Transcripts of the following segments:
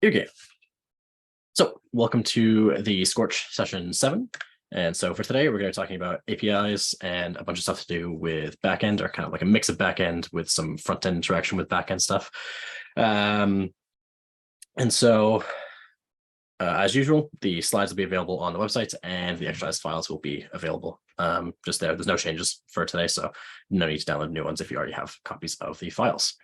Okay, so welcome to the Scorch session 7. And so for today, we're going to be talking about APIs and a bunch of stuff to do with backend, or kind of like a mix of backend with some front-end interaction with backend stuff. And so as usual, the slides will be available on the website and the exercise files will be available just there. There's no changes for today, so no need to download new ones if you already have copies of the files.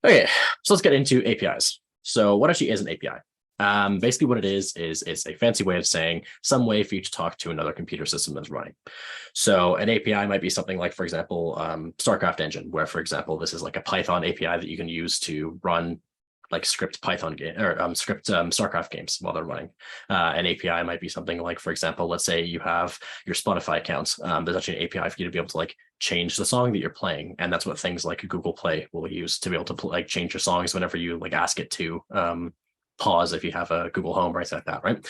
Okay, so let's get into APIs. So what actually is an API? Basically what it is it's a fancy way of saying some way for you to talk to another computer system that's running. So an API might be something like, for example, StarCraft engine, where, for example, this is like a Python API that you can use to run like script Python game or script StarCraft games while they're running. An API might be something like, for example, let's say you have your Spotify account. There's actually an API for you to be able to like change the song that you're playing, and that's what things like Google Play will use to be able to like change your songs whenever you like ask it to pause if you have a Google Home or anything like that, right?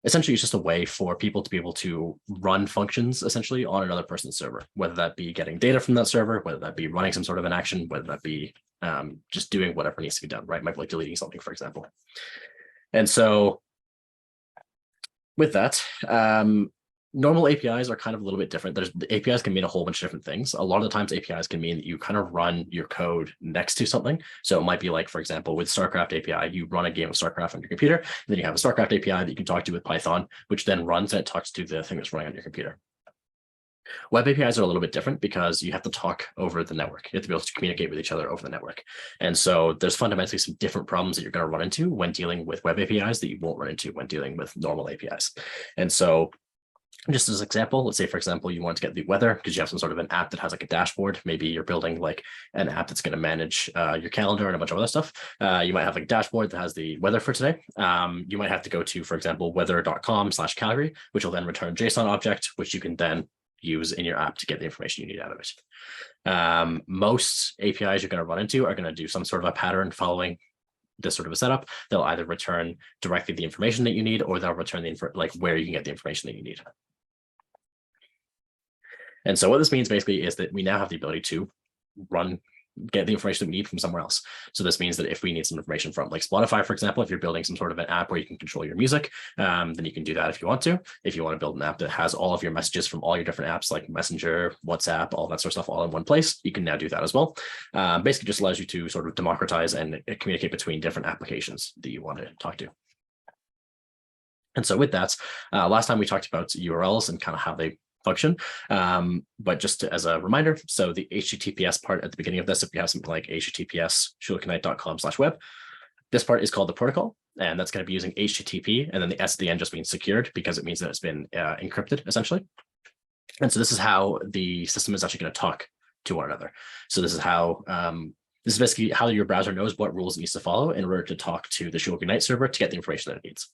Essentially, it's just a way for people to be able to run functions essentially on another person's server, whether that be getting data from that server, whether that be running some sort of an action, whether that be just doing whatever needs to be done, right? Might be like deleting something, for example. And so with that, normal APIs are kind of a little bit different. The APIs can mean a whole bunch of different things. A lot of the times APIs can mean that you kind of run your code next to something. So it might be like, for example, with StarCraft API, you run a game of StarCraft on your computer, and then you have a StarCraft API that you can talk to with Python, which then runs and it talks to the thing that's running on your computer. Web APIs are a little bit different because you have to talk over the network. You have to be able to communicate with each other over the network. And so there's fundamentally some different problems that you're going to run into when dealing with web APIs that you won't run into when dealing with normal APIs. And so just as an example, let's say, for example, you want to get the weather because you have some sort of an app that has like a dashboard. Maybe you're building like an app that's going to manage your calendar and a bunch of other stuff. You might have like a dashboard that has the weather for today. You might have to go to, for example, weather.com/Calgary, which will then return JSON object, which you can then use in your app to get the information you need out of it. Most APIs you're going to run into are going to do some sort of a pattern following this sort of a setup. They'll either return directly the information that you need, or they'll return the like where you can get the information that you need. And so what this means basically is that we now have the ability to get the information that we need from somewhere else. So this means that if we need some information from like Spotify, for example, if you're building some sort of an app where you can control your music, then you can do that if you want to. If you want to build an app that has all of your messages from all your different apps like Messenger, WhatsApp, all that sort of stuff all in one place, you can now do that as well. Basically just allows you to sort of democratize and communicate between different applications that you want to talk to. And so with that, last time we talked about URLs and kind of how they function. But just as a reminder, so the HTTPS part at the beginning of this, if we have something like HTTPS shulokignite.com/web, this part is called the protocol, and that's going to be using HTTP, and then the S at the end just means secured because it means that it's been encrypted essentially. And so this is how the system is actually going to talk to one another. So this is how this is basically how your browser knows what rules it needs to follow in order to talk to the shulokignite server to get the information that it needs.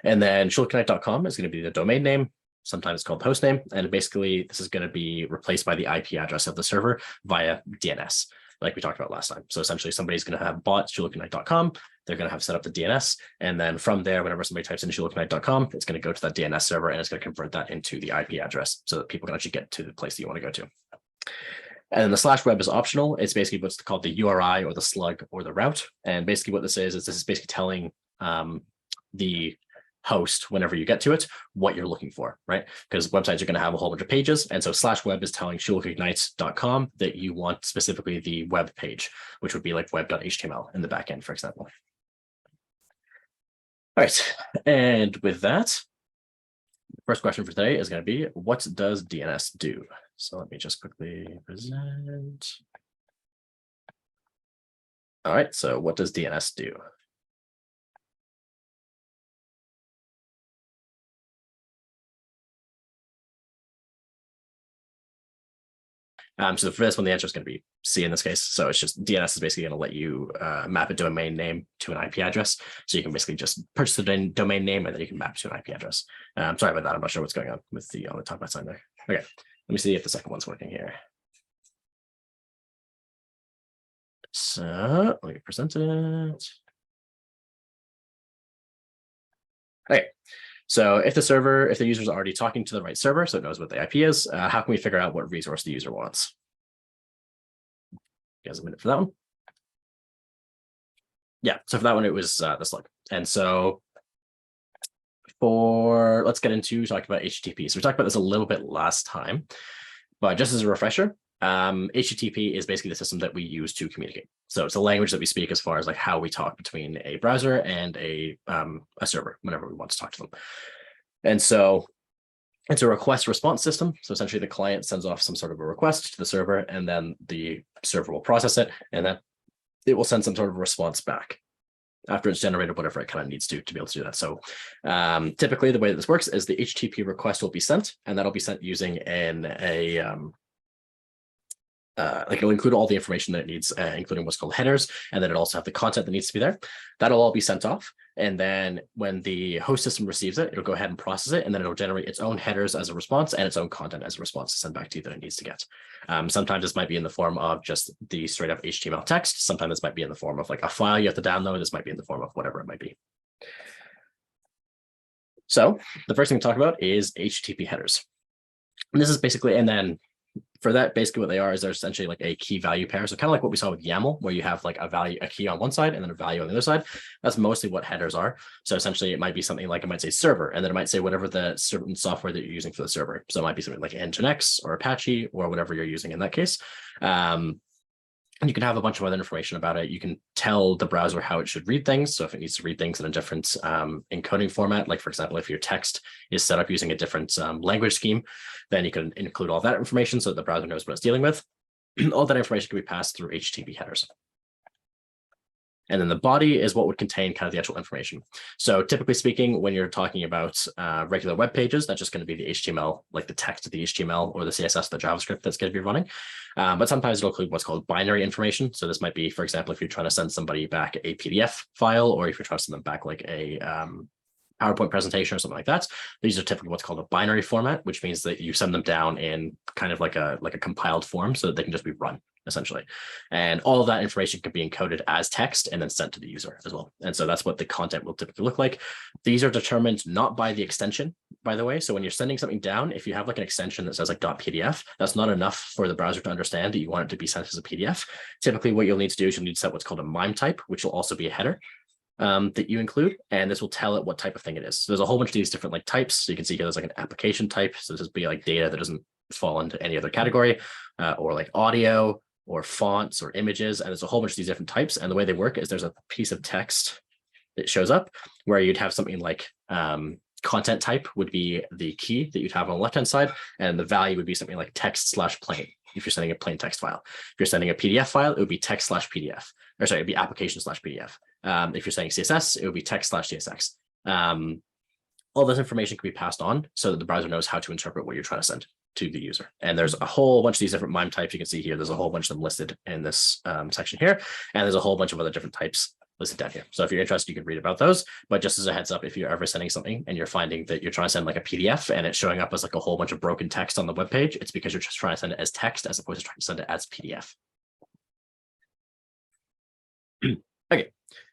And then shulokignite.com is going to be the domain name. Sometimes it's called the host name. And basically, this is going to be replaced by the IP address of the server via DNS, like we talked about last time. So essentially, somebody's going to have bought shulokignite.com. They're going to have set up the DNS. And then from there, whenever somebody types in shulokignite.com, it's going to go to that DNS server and it's going to convert that into the IP address so that people can actually get to the place that you want to go to. And then the /web is optional. It's basically what's called the URI or the slug or the route. And basically what this is this is basically telling the host, whenever you get to it, what you're looking for, right? Because websites are going to have a whole bunch of pages. And so /web is telling shulokignite.com that you want specifically the web page, which would be like web.html in the backend, for example. All right. And with that, the first question for today is going to be, what does DNS do? So let me just quickly present. All right. So what does DNS do? So for this one, the answer is going to be C in this case. So it's just DNS is basically going to let you map a domain name to an IP address. So you can basically just purchase the domain name and then you can map to an IP address. Sorry about that. I'm not sure what's going on with the on the top right side there. Okay, let me see if the second one's working here. So let me present it. Okay. So if the user is already talking to the right server, so it knows what the IP is, how can we figure out what resource the user wants? You guys a minute for that one. yeah, so for that one, it was the slug. And so let's get into talking about HTTP. So we talked about this a little bit last time, but just as a refresher, HTTP is basically the system that we use to communicate. So it's a language that we speak as far as like how we talk between a browser and a server whenever we want to talk to them. And so it's a request response system. So essentially the client sends off some sort of a request to the server, and then the server will process it, and then it will send some sort of response back after it's generated whatever it kind of needs to be able to do that. So typically the way that this works is the HTTP request will be sent, and that'll be sent using like it'll include all the information that it needs, including what's called headers, and then it also have the content that needs to be there. That'll all be sent off. And then when the host system receives it, it'll go ahead and process it, and then it'll generate its own headers as a response and its own content as a response to send back to you that it needs to get. Sometimes this might be in the form of just the straight up HTML text. Sometimes this might be in the form of like a file you have to download. This might be in the form of whatever it might be. So the first thing to talk about is HTTP headers. And this is basically, and then for that, basically what they are is they're essentially like a key value pair. So kind of like what we saw with YAML, where you have like a key on one side and then a value on the other side. That's mostly what headers are. So essentially it might be something like, it might say server, and then it might say whatever the certain software that you're using for the server. So it might be something like Nginx or Apache or whatever you're using in that case. And you can have a bunch of other information about it. You can tell the browser how it should read things. So if it needs to read things in a different encoding format, like for example, if your text is set up using a different language scheme, then you can include all that information so that the browser knows what it's dealing with. All that information can be passed through HTTP headers. And then the body is what would contain kind of the actual information. So typically speaking, when you're talking about regular web pages, that's just going to be the HTML, like the text of the HTML or the CSS, the JavaScript that's going to be running. But sometimes it'll include what's called binary information. So this might be, for example, if you're trying to send somebody back a PDF file, or if you're trying to send them back like a PowerPoint presentation or something like that. These are typically what's called a binary format, which means that you send them down in kind of like a compiled form so that they can just be run, essentially. And all of that information can be encoded as text and then sent to the user as well. And so that's what the content will typically look like. These are determined not by the extension, by the way. So when you're sending something down, if you have like an extension that says like .pdf, that's not enough for the browser to understand that you want it to be sent as a PDF. Typically what you'll need to do is you'll need to set what's called a MIME type, which will also be a header that you include, and this will tell it what type of thing it is. So there's a whole bunch of these different like types. So you can see here there's like an application type. So this would be like data that doesn't fall into any other category, or like audio or fonts or images. And there's a whole bunch of these different types. And the way they work is there's a piece of text that shows up where you'd have something like content type would be the key that you'd have on the left-hand side. And the value would be something like text/plain. If you're sending a plain text file, if you're sending a PDF file, it would be text/PDF, or sorry, it'd be application/PDF. If you're saying CSS, it would be text/CSX. All this information can be passed on so that the browser knows how to interpret what you're trying to send to the user. And there's a whole bunch of these different MIME types you can see here. There's a whole bunch of them listed in this section here. And there's a whole bunch of other different types listed down here. So if you're interested, you can read about those. But just as a heads up, if you're ever sending something and you're finding that you're trying to send like a PDF and it's showing up as like a whole bunch of broken text on the web page, it's because you're just trying to send it as text as opposed to trying to send it as PDF. Okay,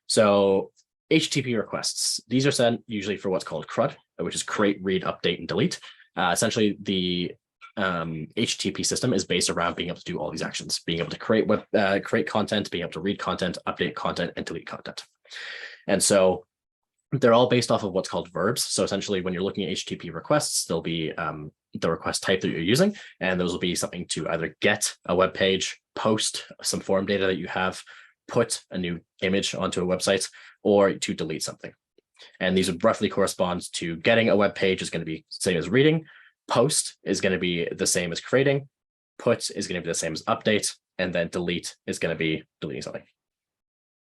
so HTTP requests. These are sent usually for what's called CRUD, which is create, read, update, and delete. Essentially, the HTTP system is based around being able to do all these actions, being able to create content, being able to read content, update content, and delete content. And so they're all based off of what's called verbs. So essentially, when you're looking at HTTP requests, there'll be the request type that you're using, and those will be something to either get a web page, post some form data that you have, put a new image onto a website, or to delete something. And these would roughly correspond to getting a web page is going to be same as reading, post is going to be the same as creating, put is going to be the same as update, and then delete is going to be deleting something.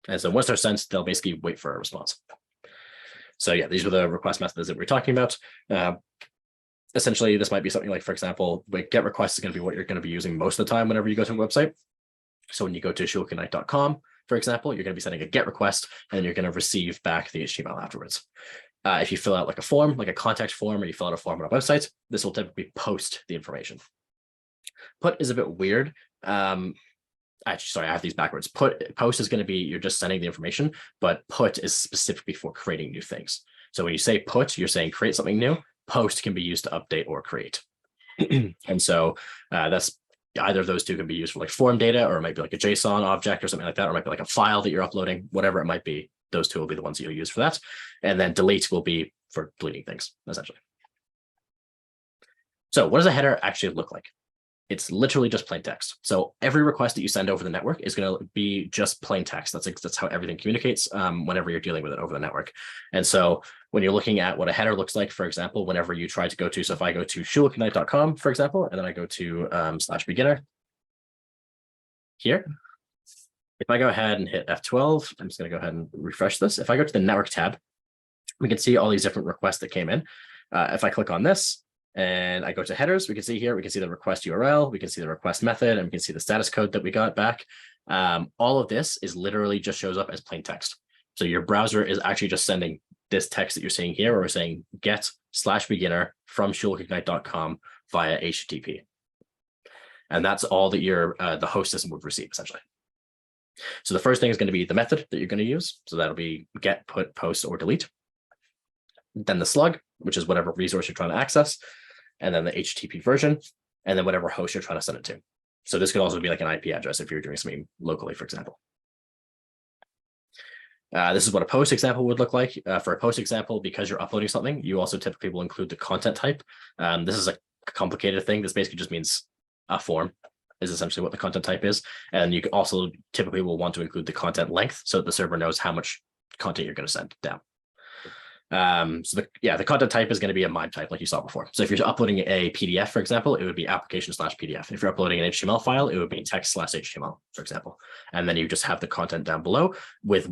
And so once they're sent, they'll basically wait for a response. So yeah, these are the request methods that we're talking about. Essentially, this might be something like, for example, like get request is going to be what you're going to be using most of the time whenever you go to a website. So when you go to shulkinite.com, for example, you're going to be sending a GET request, and you're going to receive back the HTML afterwards. If you fill out like a form, like a contact form, or you fill out a form on a website, this will typically post the information. Put is a bit weird. Actually, sorry, I have these backwards. Post is going to be you're just sending the information, but put is specifically for creating new things. So when you say put, you're saying create something new. Post can be used to update or create. And so that's either of those two can be used for like form data, or it might be like a JSON object or something like that, or it might be like a file that you're uploading, whatever it might be. Those two will be the ones that you'll use for that. And then delete will be for deleting things, essentially. So what does a header actually look like? It's literally just plain text. So every request that you send over the network is going to be just plain text. That's how everything communicates whenever you're dealing with it over the network. And so when you're looking at what a header looks like, for example, whenever you try to go to, so if I go to schulakignite.com, for example, and then I go to /beginner here, if I go ahead and hit F12, I'm just going to go ahead and refresh this. If I go to the network tab, we can see all these different requests that came in. If I click on this, and I go to headers, we can see here, we can see the request URL, we can see the request method, and we can see the status code that we got back. All of this is literally just shows up as plain text. So your browser is actually just sending this text that you're seeing here, where we're saying get/beginner from schulakignite.com via HTTP. And that's all that your the host system would receive, essentially. So the first thing is going to be the method that you're going to use. So that'll be get, put, post, or delete. Then the slug, which is whatever resource you're trying to access, and then the HTTP version, and then whatever host you're trying to send it to. So this could also be like an IP address if you're doing something locally, for example. This is what a post example would look like. For a post example, because you're uploading something, you also typically will include the content type. This is a complicated thing. This basically just means a form is essentially what the content type is. And you also typically will want to include the content length so that the server knows how much content you're going to send down. So the content type is going to be a MIME type like you saw before. So if you're uploading a PDF, for example, it would be application/PDF. If you're uploading an HTML file, it would be text/HTML, for example. And then you just have the content down below with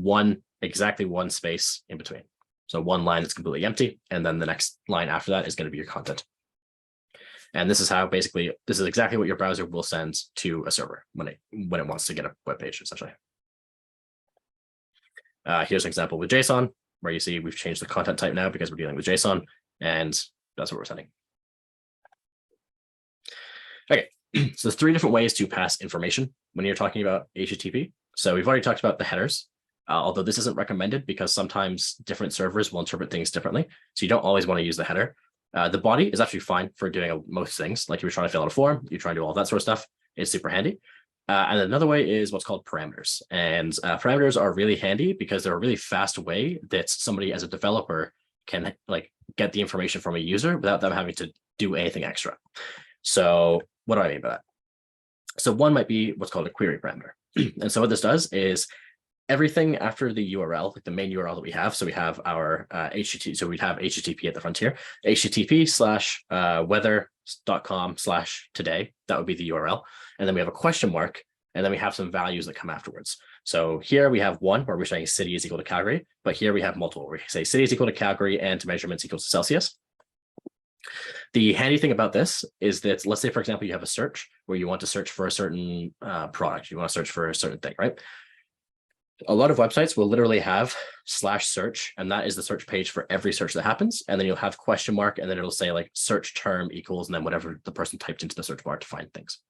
exactly one space in between. So one line that's completely empty, and then the next line after that is going to be your content. And this is how this is exactly what your browser will send to a server when it wants to get a web page, essentially. Here's an example with JSON, where you see we've changed the content type now because we're dealing with JSON, and that's what we're sending. Okay, so there's 3 different ways to pass information when you're talking about HTTP. So we've already talked about the headers, although this isn't recommended because sometimes different servers will interpret things differently. So you don't always want to use the header. The body is actually fine for doing most things, like you're trying to fill out a form, you're trying to do all that sort of stuff. It's super handy. And another way is what's called parameters. And parameters are really handy because they're a really fast way that somebody as a developer can get the information from a user without them having to do anything extra. So what do I mean by that? So one might be what's called a query parameter. And so what this does is everything after the URL, like the main URL that we have. So we have our HTTP. So we'd have HTTP at the front here, http:/weather.com/today. That would be the URL. And then we have a question mark, and then we have some values that come afterwards. So here we have one where we're saying city is equal to Calgary, but here we have multiple where we say city is equal to Calgary and measurements equals to Celsius. The handy thing about this is that, let's say, for example, you have a search where you want to search for a certain product. You want to search for a certain thing, right? A lot of websites will literally have /search, and that is the search page for every search that happens. And then you'll have question mark, and then it'll say like search term equals, and then whatever the person typed into the search bar to find things.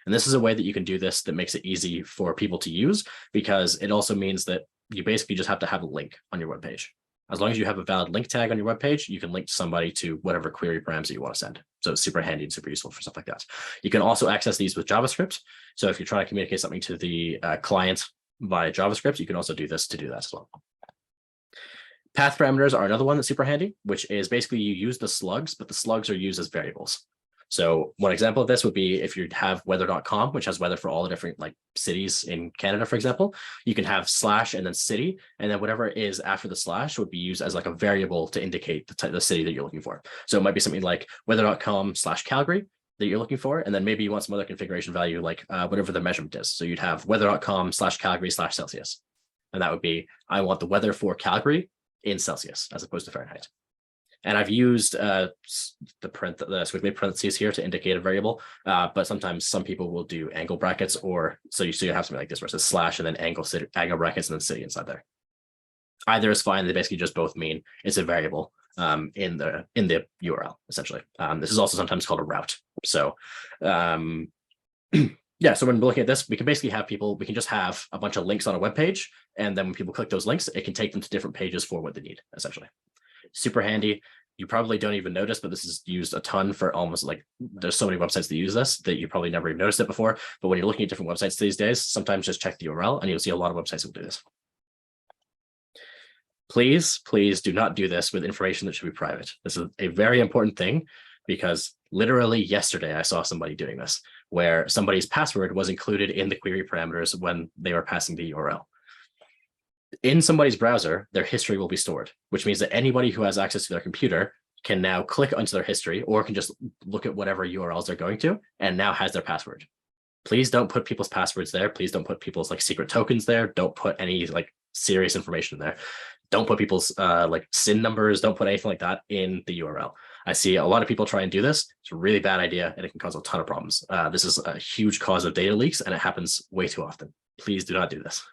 And this is a way that you can do this that makes it easy for people to use, because it also means that you basically just have to have a link on your web page. As long as you have a valid link tag on your web page, you can link to somebody to whatever query params that you want to send. So it's super handy and super useful for stuff like that. You can also access these with JavaScript. So if you're trying to communicate something to the client via JavaScript, you can also do this to do that as well. Path parameters are another one that's super handy, which is basically you use the slugs, but the slugs are used as variables. So one example of this would be if you have weather.com, which has weather for all the different cities in Canada, for example, you can have / and then city, and then whatever is after the / would be used as a variable to indicate the city that you're looking for. So it might be something like weather.com/Calgary that you're looking for, and then maybe you want some other configuration value like whatever the measurement is. So you'd have weather.com/Calgary/Celsius, and that would be, I want the weather for Calgary in Celsius as opposed to Fahrenheit. And I've used the squiggly parentheses here to indicate a variable, but sometimes some people will do angle brackets, or so you have something like this where it says / and then angle brackets and then city inside there. Either is fine. They basically just both mean it's a variable in the URL, essentially. This is also sometimes called a route. So yeah, so when we're looking at this, we can basically have we can just have a bunch of links on a web page, and then when people click those links, it can take them to different pages for what they need, essentially. Super handy. You probably don't even notice, but this is used a ton for almost like, there's so many websites that use this that you probably never even noticed it before. But when you're looking at different websites these days, sometimes just check the URL and you'll see a lot of websites will do this. Please do not do this with information that should be private. This is a very important thing because literally yesterday I saw somebody doing this where somebody's password was included in the query parameters when they were passing the URL. In somebody's browser, their history will be stored, which means that anybody who has access to their computer can now click onto their history or can just look at whatever URLs they're going to and now has their password. Please don't put people's passwords there. Please don't put people's like secret tokens there. Don't put any like serious information there. Don't put people's like SIN numbers. Don't put anything like that in the URL. I see a lot of people try and do this. It's a really bad idea and it can cause a ton of problems. This is a huge cause of data leaks and it happens way too often. Please do not do this.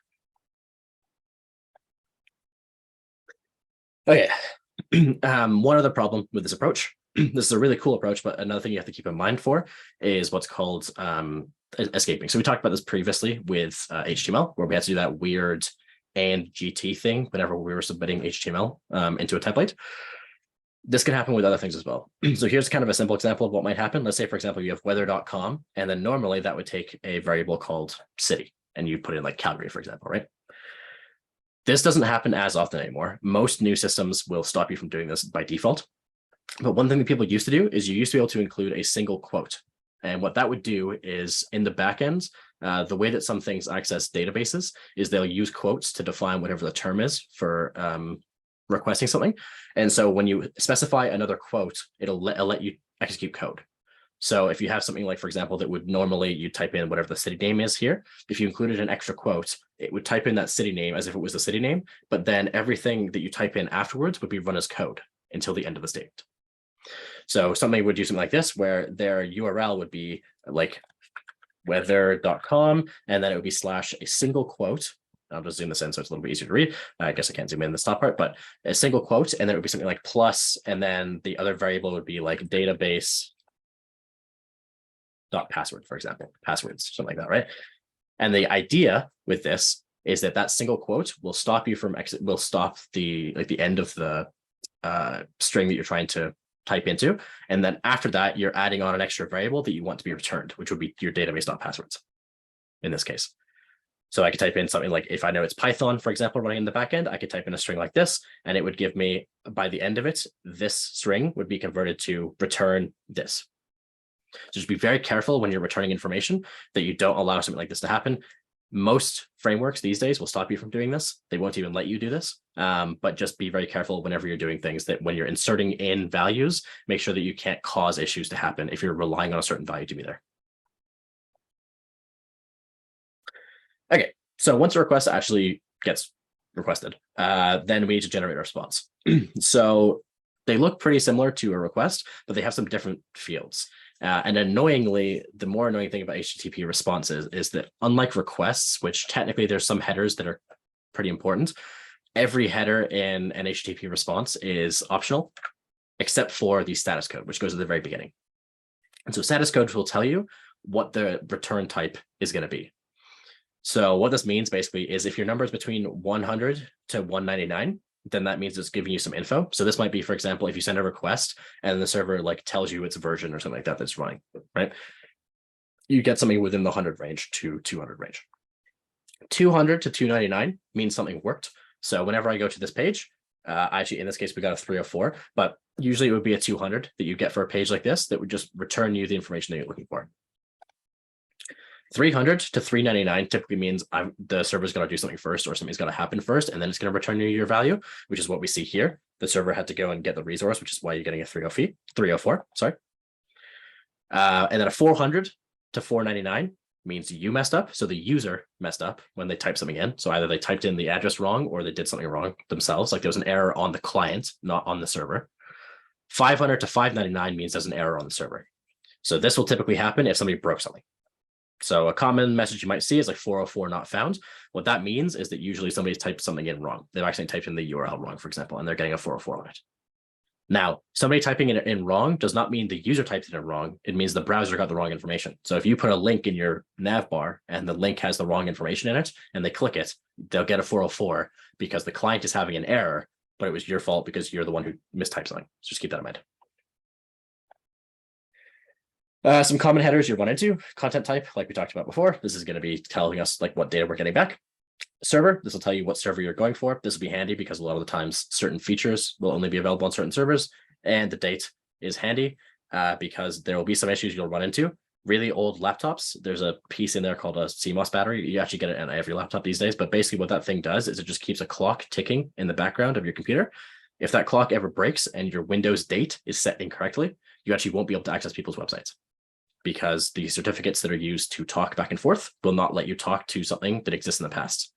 Okay. One other problem with this approach, this is a really cool approach, but another thing you have to keep in mind for is what's called escaping. So we talked about this previously with HTML, where we had to do that weird and GT thing whenever we were submitting HTML into a template. This can happen with other things as well. So here's kind of a simple example of what might happen. Let's say, for example, you have weather.com, and then normally that would take a variable called city, and you put in like Calgary, for example, right? This doesn't happen as often anymore. Most new systems will stop you from doing this by default. But one thing that people used to do is you used to be able to include a single quote. And what that would do is in the backend, the way that some things access databases is they'll use quotes to define whatever the term is for requesting something. And so when you specify another quote, it'll let you execute code. So if you have something like, for example, that would normally you type in whatever the city name is here, if you included an extra quote, it would type in that city name as if it was the city name, but then everything that you type in afterwards would be run as code until the end of the statement. So somebody would do something like this, where their URL would be like weather.com, and then it would be / a single quote. I'll just zoom this in so it's a little bit easier to read. I guess I can't zoom in the top part, but a single quote, and then it would be something like plus, and then the other variable would be like database .password, for example, passwords, something like that, right? And the idea with this is that that single quote will stop you from will stop the end of the string that you're trying to type into, and then after that you're adding on an extra variable that you want to be returned, which would be your database.passwords in this case. So I could type in something like, if I know it's Python, for example, running in the backend, I could type in a string like this, and it would give me, by the end of it, this string would be converted to return this. So just be very careful when you're returning information that you don't allow something like this to happen. Most frameworks these days will stop you from doing this. They won't even let you do this, but just be very careful whenever you're doing things, that when you're inserting in values, make sure that you can't cause issues to happen if you're relying on a certain value to be there. Okay, so once a request actually gets requested, then we need to generate a response. So they look pretty similar to a request, but they have some different fields. And annoyingly, the more annoying thing about HTTP responses is that unlike requests, which technically there's some headers that are pretty important, every header in an HTTP response is optional, except for the status code, which goes at the very beginning. And so status code will tell you what the return type is going to be. So what this means basically is if your number is between 100 to 199, then that means it's giving you some info. So this might be, for example, if you send a request and the server like tells you its version or something like that that's running, right? You get something within the 100 range to 200 range. 200 to 299 means something worked. So whenever I go to this page, actually in this case we got a 304, but usually it would be a 200 that you get for a page like this that would just return you the information that you're looking for. 300 to 399 typically means the server's going to do something first, or something's going to happen first, and then it's going to return you your value, which is what we see here. The server had to go and get the resource, which is why you're getting a 304, sorry. And then a 400 to 499 means you messed up. So the user messed up when they typed something in. So either they typed in the address wrong or they did something wrong themselves, like there was an error on the client, not on the server. 500 to 599 means there's an error on the server. So this will typically happen if somebody broke something. So a common message you might see is like 404 not found. What that means is that usually somebody's typed something in wrong. They've actually typed in the URL wrong, for example, and they're getting a 404 on it. Now, somebody typing it in wrong does not mean the user typed it in wrong. It means the browser got the wrong information. So if you put a link in your nav bar and the link has the wrong information in it and they click it, they'll get a 404 because the client is having an error but it was your fault because you're the one who mistyped something. So just keep that in mind. Some common headers you're running into, content type, like we talked about before. This is going to be telling us like what data we're getting back. Server, this will tell you what server you're going for. This will be handy because a lot of the times certain features will only be available on certain servers. And the date is handy because there will be some issues you'll run into. Really old laptops, there's a piece in there called a CMOS battery. You actually get it on every laptop these days, but basically what that thing does is it just keeps a clock ticking in the background of your computer. If that clock ever breaks and your Windows date is set incorrectly, you actually won't be able to access people's websites, because the certificates that are used to talk back and forth will not let you talk to something that exists in the past,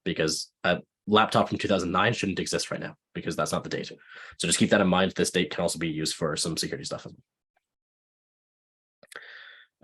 because a laptop from 2009 shouldn't exist right now because that's not the date. So just keep that in mind. This date can also be used for some security stuff.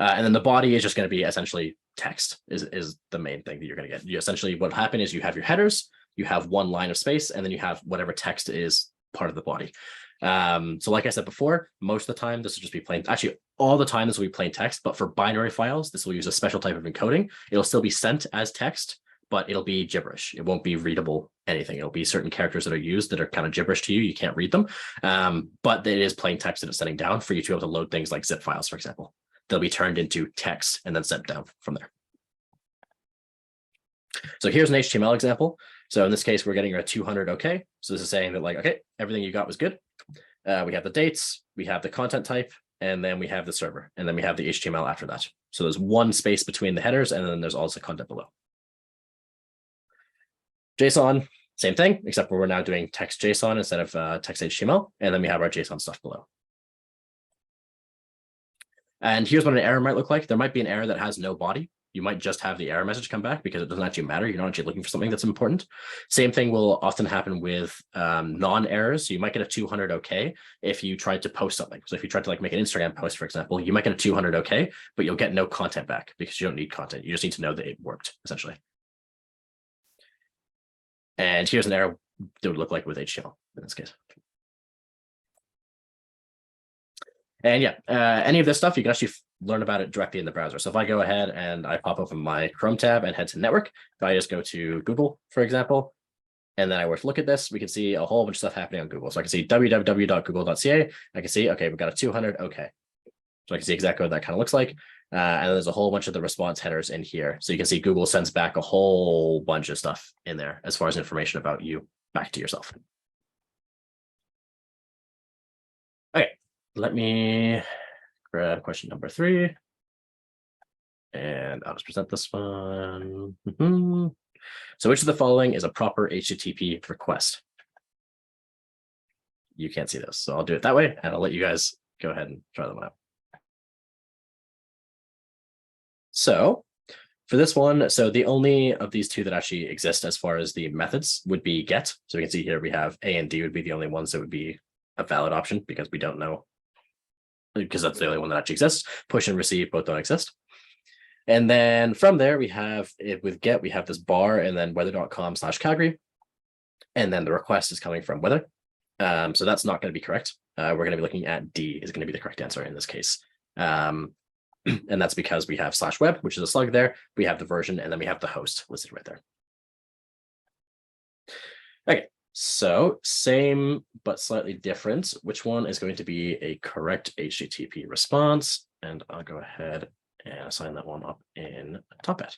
And then the body is just going to be essentially text is the main thing that you're going to get. You essentially, what will happen is you have your headers, you have one line of space, and then you have whatever text is part of the body. So like I said before, most of the time this will just be plain, actually all the time this will be plain text, but for binary files, this will use a special type of encoding. It'll still be sent as text, but it'll be gibberish. It won't be readable anything. It'll be certain characters that are used that are kind of gibberish to you. You can't read them, but it is plain text that it's sending down for you to be able to load things like zip files, for example. They'll be turned into text and then sent down from there. So here's an HTML example. So in this case, we're getting a 200 OK. So this is saying that like, okay, everything you got was good. We have the dates, we have the content type, and then we have the server, and then we have the HTML after that. So there's one space between the headers, and then there's also content below. JSON, same thing, except we're now doing text JSON instead of text HTML, and then we have our JSON stuff below. And here's what an error might look like. There might be an error that has no body. You might just have the error message come back because it doesn't actually matter. You're not actually looking for something that's important. Same thing will often happen with non-errors. So you might get a 200 OK if you tried to post something. So if you tried to like make an Instagram post, for example, you might get a 200 OK, but you'll get no content back because you don't need content. You just need to know that it worked, essentially. And here's an error that would look like with HTML in this case. And yeah, any of this stuff, you can actually learn about it directly in the browser. So if I go ahead and I pop open my Chrome tab and head to network, if I just go to Google, for example, and then I were to look at this, we can see a whole bunch of stuff happening on Google. So I can see www.google.ca. I can see, okay, we've got a 200 OK. So I can see exactly what that kind of looks like. And there's a whole bunch of the response headers in here. So you can see Google sends back a whole bunch of stuff in there as far as information about you back to yourself. Okay, let me grab question number 3. And I'll just present this one. So which of the following is a proper HTTP request? You can't see this, so I'll do it that way, and I'll let you guys go ahead and try them out. So for this one, so the only of these two that actually exist as far as the methods would be get. So we can see here we have A and D would be the only ones that would be a valid option because we don't know, because that's the only one that actually exists. Push and receive both don't exist. And then from there, we have it with get, we have this bar and then weather.com/Calgary. And then the request is coming from weather. So that's not going to be correct. We're going to be looking at D is going to be the correct answer in this case. And that's because we have /web, which is a slug there. We have the version, and then we have the host listed right there. Okay, so same but slightly different. Which one is going to be a correct HTTP response? And I'll go ahead and assign that one up in Top Hat.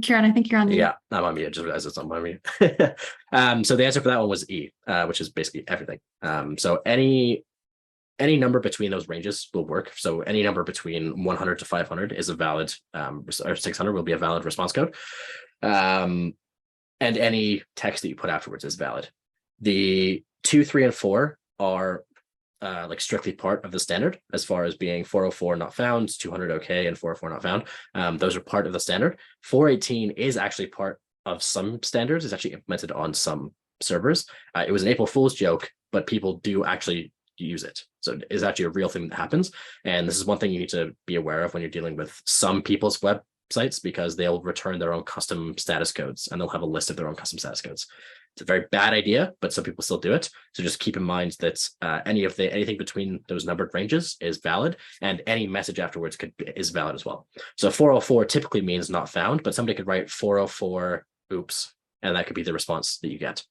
Kieran, I think you're on mute. Yeah, I'm on mute. I just realized it's on my mute. So the answer for that one was E, which is basically everything. So any number between those ranges will work. So any number between 100 to 500 is a valid, or 600 will be a valid response code. And any text that you put afterwards is valid. The 2, 3, and 4 are like strictly part of the standard as far as being 404 not found, 200 okay, and 404 not found. Those are part of the standard. 418 is actually part of some standards. It's actually implemented on some servers. It was an April Fool's joke, but people do actually use it. So it is actually a real thing that happens. And this is one thing you need to be aware of when you're dealing with some people's websites, because they'll return their own custom status codes and they'll have a list of their own custom status codes. It's a very bad idea, but some people still do it. So just keep in mind that anything between those numbered ranges is valid, and any message afterwards is valid as well. So 404 typically means not found, but somebody could write 404 oops, and that could be the response that you get.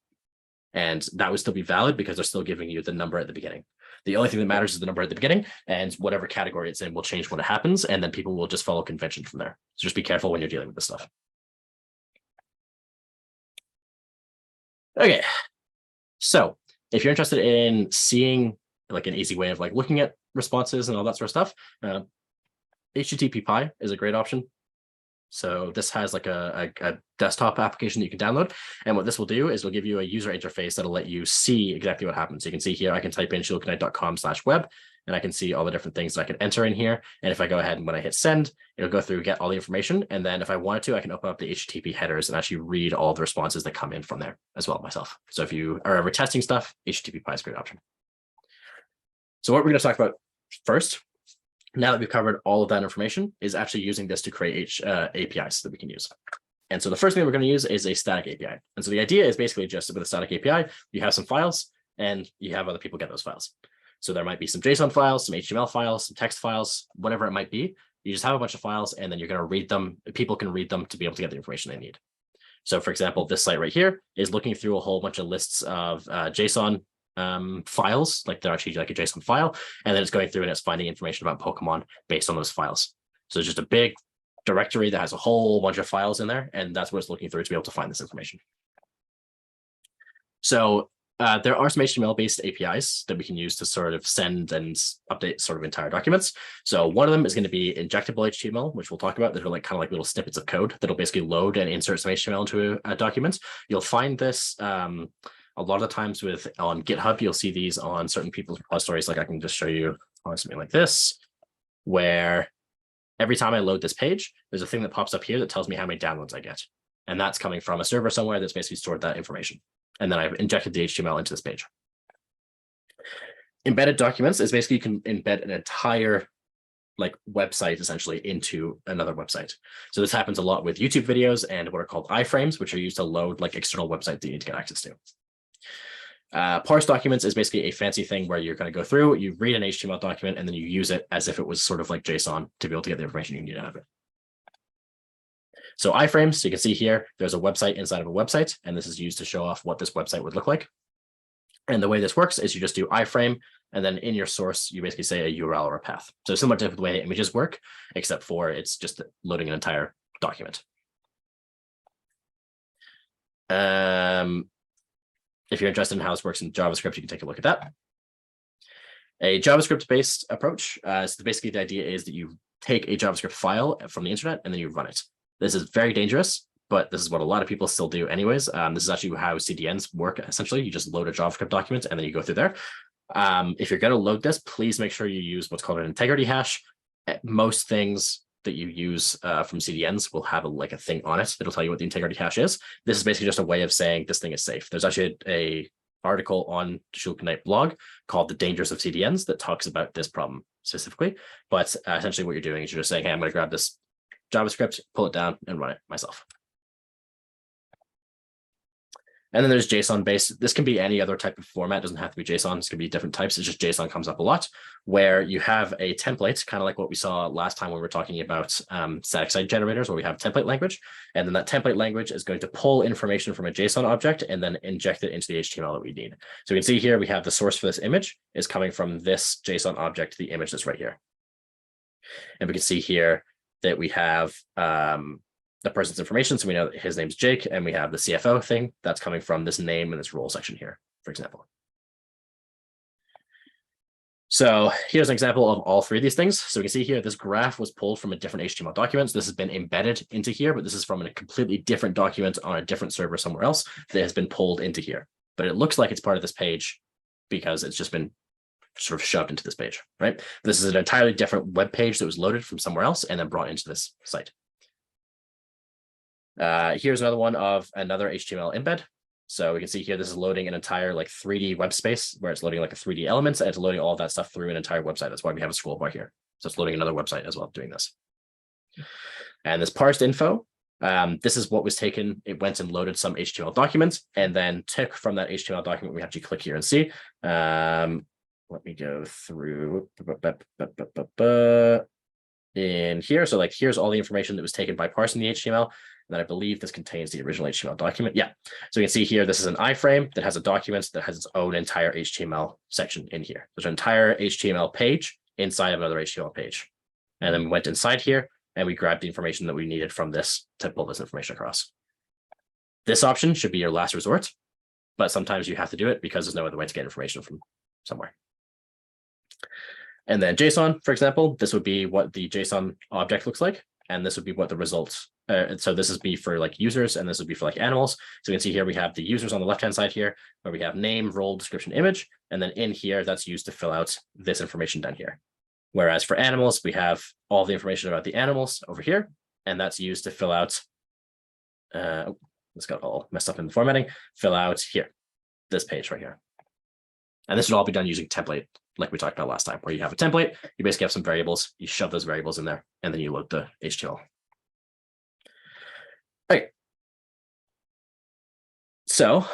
And that would still be valid because they're still giving you the number at the beginning. The only thing that matters is the number at the beginning, and whatever category it's in will change when it happens, and then people will just follow convention from there. So just be careful when you're dealing with this stuff. Okay, so if you're interested in seeing like an easy way of like looking at responses and all that sort of stuff, HTTP is a great option. So this has like a desktop application that you can download. And what this will do is it'll give you a user interface that'll let you see exactly what happens. So you can see here, I can type in shieldconnect.com/web, and I can see all the different things that I can enter in here. And if I go ahead and when I hit send, it'll go through, get all the information. And then if I wanted to, I can open up the HTTP headers and actually read all the responses that come in from there as well myself. So if you are ever testing stuff, HTTP is a great option. So what we're going to talk about first, now that we've covered all of that information, is actually using this to create APIs that we can use. And so the first thing we're going to use is a static API. And so the idea is basically just with a static API, you have some files and you have other people get those files. So there might be some JSON files, some HTML files, some text files, whatever it might be. You just have a bunch of files and then you're going to read them. People can read them to be able to get the information they need. So for example, this site right here is looking through a whole bunch of lists of JSON files, like they're actually like a JSON file, and then it's going through and it's finding information about Pokemon based on those files. So it's just a big directory that has a whole bunch of files in there, and that's what it's looking through to be able to find this information. So there are some HTML-based APIs that we can use to sort of send and update sort of entire documents. So one of them is going to be injectable HTML, which we'll talk about. They're like kind of like little snippets of code that'll basically load and insert some HTML into a document. You'll find this a lot of the times on GitHub. You'll see these on certain people's repositories. Like I can just show you on something like this, where every time I load this page, there's a thing that pops up here that tells me how many downloads I get. And that's coming from a server somewhere that's basically stored that information. And then I've injected the HTML into this page. Embedded documents is basically you can embed an entire like website essentially into another website. So this happens a lot with YouTube videos and what are called iframes, which are used to load like external websites that you need to get access to. Parse documents is basically a fancy thing where you're going to go through, you read an HTML document, and then you use it as if it was sort of like JSON to be able to get the information you need out of it. So iframes, so you can see here, there's a website inside of a website, and this is used to show off what this website would look like. And the way this works is you just do iframe, and then in your source, you basically say a URL or a path. So similar to the way images work, except for it's just loading an entire document. If you're interested in how this works in JavaScript, you can take a look at that. A JavaScript-based approach. So basically the idea is that you take a JavaScript file from the internet and then you run it. This is very dangerous, but this is what a lot of people still do anyways. This is actually how CDNs work, essentially. You just load a JavaScript document and then you go through there. If you're going to load this, please make sure you use what's called an integrity hash. Most things that you use from CDNs will have a thing on it that'll tell you what the integrity hash is. This is basically just a way of saying this thing is safe. There's actually a article on Shieldconnect blog called The Dangers of CDNs that talks about this problem specifically. But essentially what you're doing is you're just saying, hey, I'm going to grab this JavaScript, pull it down, and run it myself. And then there's JSON based. This can be any other type of format. It doesn't have to be JSON. This can be different types. It's just JSON comes up a lot, where you have a template, kind of like what we saw last time when we were talking about static site generators, where we have template language. And then that template language is going to pull information from a JSON object and then inject it into the HTML that we need. So we can see here, we have the source for this image is coming from this JSON object, the image that's right here. And we can see here that we have the person's information. So we know that his name's Jake, and we have the CFO thing that's coming from this name and this role section here, for example. So here's an example of all three of these things. So we can see here, this graph was pulled from a different HTML document. So this has been embedded into here, but this is from a completely different document on a different server somewhere else that has been pulled into here. But it looks like it's part of this page because it's just been sort of shoved into this page, right? This is an entirely different web page that was loaded from somewhere else and then brought into this site. Here's another one of another HTML embed. So we can see here, this is loading an entire like 3D web space where it's loading like a 3D elements, and it's loading all of that stuff through an entire website. That's why we have a scroll bar here. So it's loading another website as well doing this. And this parsed info, this is what was taken. It went and loaded some HTML documents and then took from that HTML document. We have to click here and see. Let me go through in here. So like, here's all the information that was taken by parsing the HTML. And then I believe this contains the original HTML document. Yeah. So you can see here, this is an iframe that has a document that has its own entire HTML section in here. There's an entire HTML page inside of another HTML page. And then we went inside here and we grabbed the information that we needed from this to pull this information across. This option should be your last resort, but sometimes you have to do it because there's no other way to get information from somewhere. And then JSON, for example, this would be what the JSON object looks like. And this would be what the results. So this is be for like users, and this would be for like animals. So you can see here, we have the users on the left-hand side here, where we have name, role, description, image. And then in here, that's used to fill out this information down here. Whereas for animals, we have all the information about the animals over here, and that's used to fill out, this got all messed up in the formatting, fill out here, this page right here. And this would all be done using template, like we talked about last time, where you have a template, you basically have some variables, you shove those variables in there, and then you load the HTML. Okay. So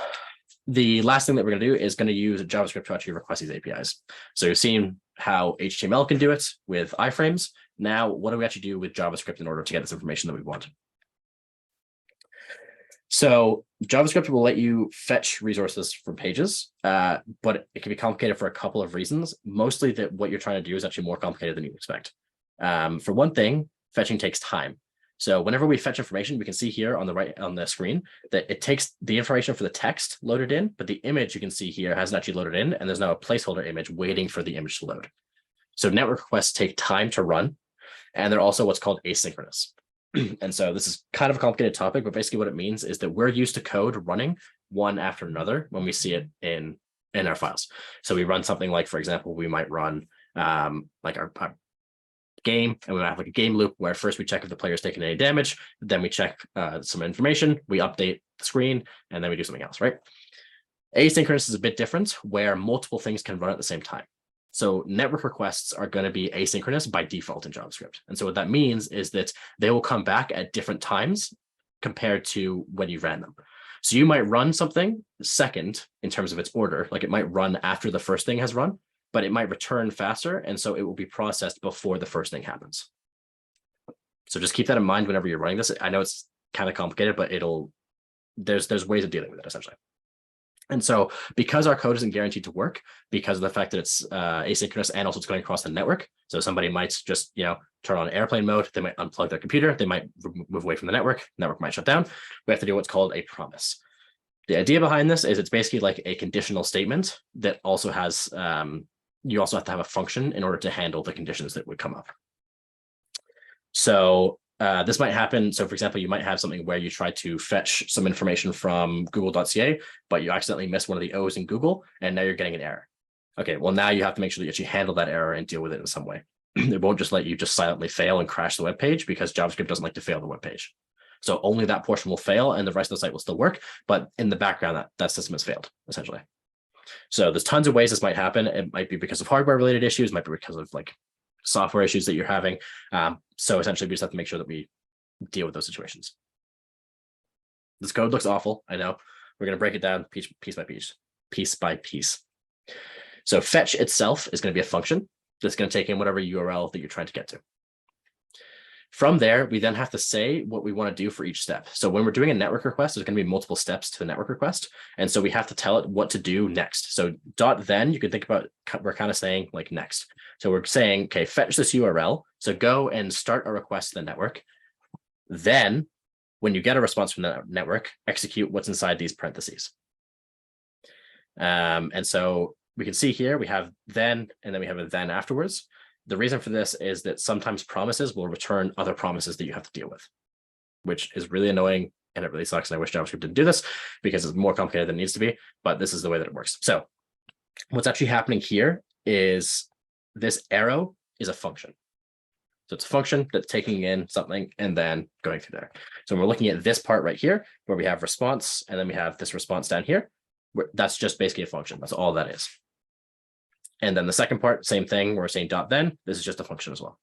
the last thing that we're going to do is going to use JavaScript to actually request these APIs. So you've seen how HTML can do it with iframes. Now, what do we actually do with JavaScript in order to get this information that we want? So JavaScript will let you fetch resources from pages, but it can be complicated for a couple of reasons. Mostly that what you're trying to do is actually more complicated than you expect. For one thing, fetching takes time. So whenever we fetch information, we can see here on the right on the screen that it takes the information for the text loaded in, but the image you can see here hasn't actually loaded in, and there's now a placeholder image waiting for the image to load. So network requests take time to run, and they're also what's called asynchronous. And so this is kind of a complicated topic, but basically what it means is that we're used to code running one after another when we see it in our files. So we run something like, for example, we might run like our game, and we have like a game loop where first we check if the player's taken any damage, then we check some information, we update the screen, and then we do something else, right? Asynchronous is a bit different, where multiple things can run at the same time. So network requests are going to be asynchronous by default in JavaScript. And so what that means is that they will come back at different times compared to when you ran them. So you might run something second in terms of its order, like it might run after the first thing has run, but it might return faster. And so it will be processed before the first thing happens. So just keep that in mind whenever you're running this. I know it's kind of complicated, but there's ways of dealing with it essentially. And so because our code isn't guaranteed to work because of the fact that it's asynchronous and also it's going across the network. So somebody might just, turn on airplane mode. They might unplug their computer. They might move away from the network. Network might shut down. We have to do what's called a promise. The idea behind this is it's basically like a conditional statement that also has, you also have to have a function in order to handle the conditions that would come up. So this might happen. So for example, you might have something where you try to fetch some information from google.ca, but you accidentally miss one of the O's in Google, and now you're getting an error. Okay, well, now you have to make sure that you actually handle that error and deal with it in some way. It won't just let you just silently fail and crash the web page, because JavaScript doesn't like to fail the web page. So only that portion will fail and the rest of the site will still work. But in the background, that system has failed, essentially. So there's tons of ways this might happen. It might be because of hardware related issues, might be because of like software issues that you're having. So essentially we just have to make sure that we deal with those situations. This code looks awful. I know. We're going to break it down piece by piece. So fetch itself is going to be a function that's going to take in whatever URL that you're trying to get to. From there, we then have to say what we want to do for each step. So when we're doing a network request, there's going to be multiple steps to the network request. And so we have to tell it what to do next. So .then, you can think about, we're kind of saying like next. So we're saying, okay, fetch this URL. So go and start a request to the network. Then when you get a response from the network, execute what's inside these parentheses. And so we can see here, we have then, and then we have a then afterwards. The reason for this is that sometimes promises will return other promises that you have to deal with, which is really annoying, and it really sucks. And I wish JavaScript didn't do this because it's more complicated than it needs to be, but this is the way that it works. So what's actually happening here is this arrow is a function. So it's a function that's taking in something and then going through there. So when we're looking at this part right here, where we have response, and then we have this response down here, that's just basically a function. That's all that is. And then the second part, same thing. We're saying dot then. This is just a function as well.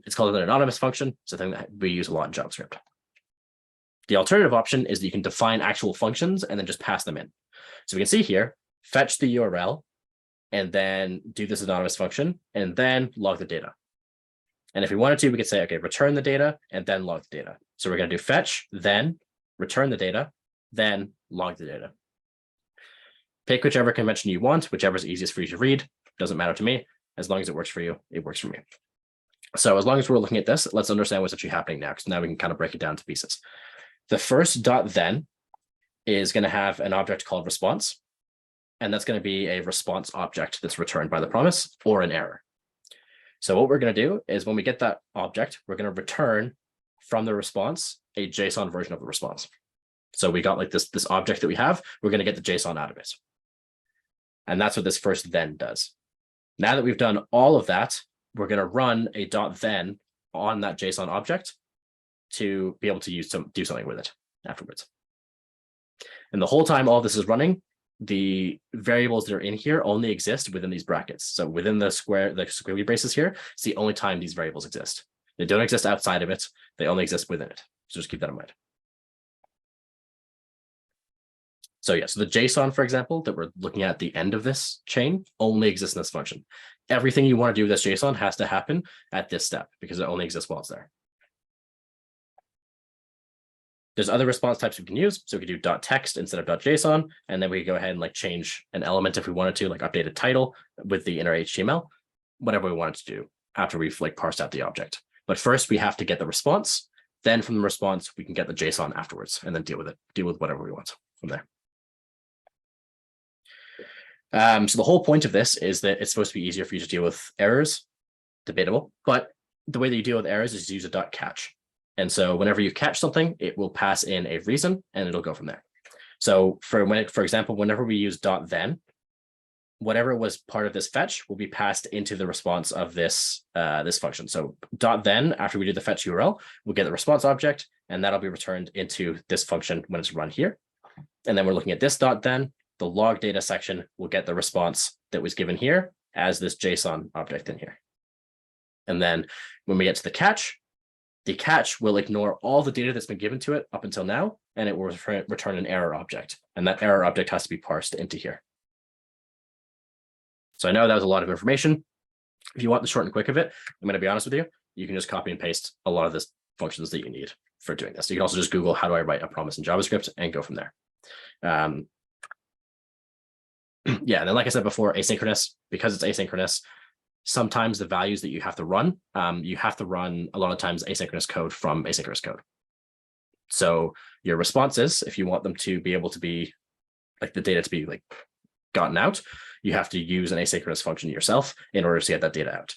It's called an anonymous function. It's a thing that we use a lot in JavaScript. The alternative option is that you can define actual functions and then just pass them in. So we can see here, fetch the URL, and then do this anonymous function, and then log the data. And if we wanted to, we could say, okay, return the data and then log the data. So we're going to do fetch, then return the data, then log the data. Pick whichever convention you want, whichever is easiest for you to read. Doesn't matter to me. As long as it works for you, it works for me. So as long as we're looking at this, let's understand what's actually happening now, because now we can kind of break it down to pieces. The first dot then is going to have an object called response. And that's going to be a response object that's returned by the promise or an error. So what we're going to do is when we get that object, we're going to return from the response a JSON version of the response. So we got like this object that we have, we're going to get the JSON out of it. And that's what this first then does. Now that we've done all of that, we're going to run a dot then on that JSON object to be able to do something with it afterwards. And the whole time all this is running, the variables that are in here only exist within these brackets. So within the squiggly braces here, it's the only time these variables exist. They don't exist outside of it. They only exist within it. So just keep that in mind. So yeah, so the JSON, for example, that we're looking at the end of this chain only exists in this function. Everything you want to do with this JSON has to happen at this step because it only exists while it's there. There's other response types we can use. So we could do .text instead of .json, and then we could go ahead and like change an element if we wanted to, like update a title with the inner HTML, whatever we wanted to do after we've like parsed out the object. But first we have to get the response. Then from the response, we can get the JSON afterwards and then deal with whatever we want from there. So the whole point of this is that it's supposed to be easier for you to deal with errors. Debatable, but the way that you deal with errors is to use a .catch. And so whenever you catch something, it will pass in a reason and it'll go from there. So for example, whenever we use .then, whatever was part of this fetch will be passed into the response of this this function. So .then, after we do the fetch URL, we'll get the response object, and that'll be returned into this function when it's run here. And then we're looking at this .then, the log data section will get the response that was given here as this JSON object in here. And then when we get to the catch will ignore all the data that's been given to it up until now, and it will return an error object. And that error object has to be parsed into here. So I know that was a lot of information. If you want the short and quick of it, I'm going to be honest with you, you can just copy and paste a lot of the functions that you need for doing this. You can also just Google, how do I write a promise in JavaScript, and go from there. Yeah, and then like I said before, asynchronous, because it's asynchronous, sometimes the values that you have to run a lot of times asynchronous code from asynchronous code. So your responses, if you want them to be able to be like the data to be like gotten out, you have to use an asynchronous function yourself in order to get that data out.